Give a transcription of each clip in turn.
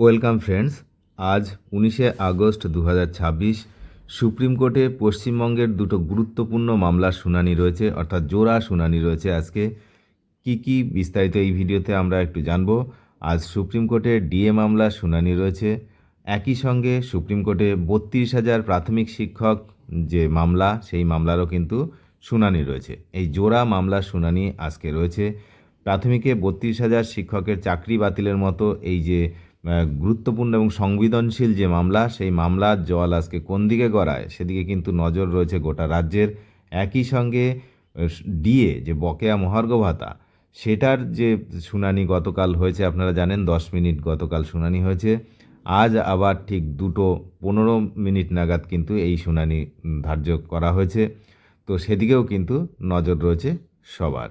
Welcome friends. আজ 19শে August 2026 supreme কোর্টে পশ্চিমবঙ্গের দুটো গুরুত্বপূর্ণ মামলার শুনানি রয়েছে, অর্থাৎ জোড়া শুনানি রয়েছে। আজকে কি বিস্তারিত এই ভিডিওতে আমরা একটু জানব। আজ সুপ্রিম কোর্টে ডিএ মামলার শুনানি রয়েছে। একই সঙ্গে সুপ্রিম কোর্টে 32,000 প্রাথমিক শিক্ষক যে মামলা, সেই মামলারও কিন্তু শুনানি রয়েছে। এই জোড়া মামলার শুনানি আজকে রয়েছে। প্রাথমিকে 32,000 শিক্ষকের চাকরি বাতিলের মতো এই যে গুরুত্বপূর্ণ এবং সংবেদনশীল যে মামলা, সেই মামলার জল আজকে কোন দিকে গড়ায় সেদিকে কিন্তু নজর রয়েছে গোটা রাজ্যের। একই সঙ্গে ডিএ যে বকেয়া মহার্ঘ ভাতা, সেটার যে শুনানি গতকাল হয়েছে, আপনারা জানেন 10 মিনিট গতকাল শুনানি হয়েছে। আজ আবার ঠিক 2:15 নাগাদ কিন্তু এই শুনানি ধার্য করা হয়েছে। তো সেদিকেও কিন্তু নজর রয়েছে সবার।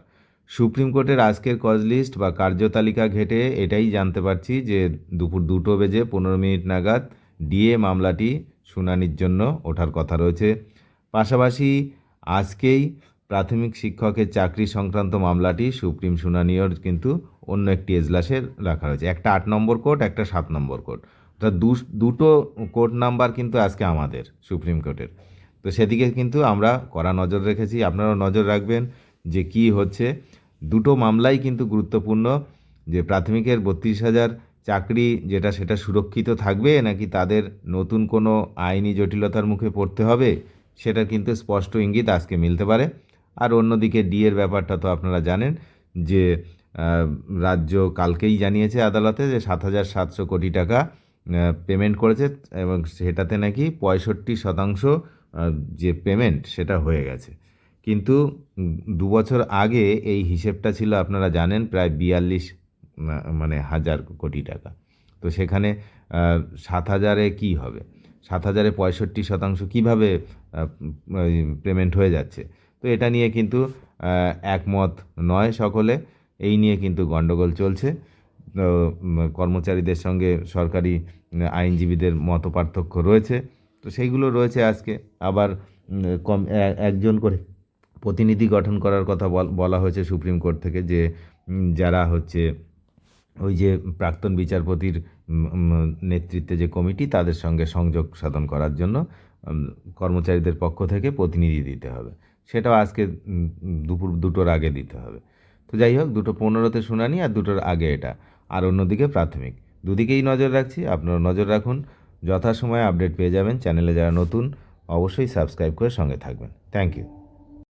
সুপ্রিম কোর্টের আজকের কজ লিস্ট বা কার্যতালিকা ঘেঁটে এটাই জানতে পারছি যে দুপুর 2:15 নাগাদ ডিএ মামলাটি শুনানির জন্য ওঠার কথা রয়েছে। পাশাপাশি আজকেই প্রাথমিক শিক্ষকের চাকরি সংক্রান্ত মামলাটি সুপ্রিম শুনানিও কিন্তু অন্য একটি এজলাসে রাখা হয়েছে। একটা 8 নম্বর কোর্ট, একটা 7 নম্বর কোর্ট, অর্থাৎ দুটো কোর্ট নাম্বার কিন্তু আজকে আমাদের সুপ্রিম কোর্টের। তো সেদিকে কিন্তু আমরা কড়া নজর রেখেছি, আপনারাও নজর রাখবেন যে কি হচ্ছে। দুটো মামলাই কিন্তু গুরুত্বপূর্ণ, যে প্রাথমিকের 32,000 চাকরি যেটা, সেটা সুরক্ষিত থাকবে নাকি তাদের নতুন কোনো আইনি জটিলতার মুখে পড়তে হবে, সেটা কিন্তু স্পষ্ট ইঙ্গিত আজকে মিলতে পারে। আর অন্যদিকে ডিএর ব্যাপারটা তো আপনারা জানেন যে রাজ্য কালকেই জানিয়েছে আদালতে যে 7,700 কোটি টাকা পেমেন্ট করেছে এবং সেটাতে নাকি 65% যে পেমেন্ট সেটা হয়ে গেছে। কিন্তু 2 বছর আগে এই হিসেবটা ছিল, আপনারা জানেন, প্রায় 42 হাজার কোটি টাকা। তো সেখানে 7,000-এ কী হবে, 7,000-এ 65% কীভাবে পেমেন্ট হয়ে যাচ্ছে? তো এটা নিয়ে কিন্তু একমত নয় সকলে। এই নিয়ে কিন্তু গণ্ডগোল চলছে। তো কর্মচারীদের সঙ্গে সরকারি আইনজীবীদের মত পার্থক্য রয়েছে। তো সেইগুলো রয়েছে আজকে। আবার একজন করে প্রতিনিধি গঠন করার কথা বলা হয়েছে সুপ্রিম কোর্ট থেকে, যে যারা হচ্ছে ওই যে প্রাক্তন বিচারপতির নেতৃত্বে যে কমিটি, তাদের সঙ্গে সংযোগ সাধন করার জন্য কর্মচারীদের পক্ষ থেকে প্রতিনিধি দিতে হবে। সেটাও আজকে দুপুর 2টোর আগে দিতে হবে। তো যাই হোক, 2:15-তে শুনানি আর 2টোর আগে এটা। আর অন্যদিকে প্রাথমিক, দুদিকেই নজর রাখছি, আপনারা নজর রাখুন। যথাসময়ে আপডেট পেয়ে যাবেন। চ্যানেলে যারা নতুন, অবশ্যই সাবস্ক্রাইব করে সঙ্গে থাকবেন। Thank you.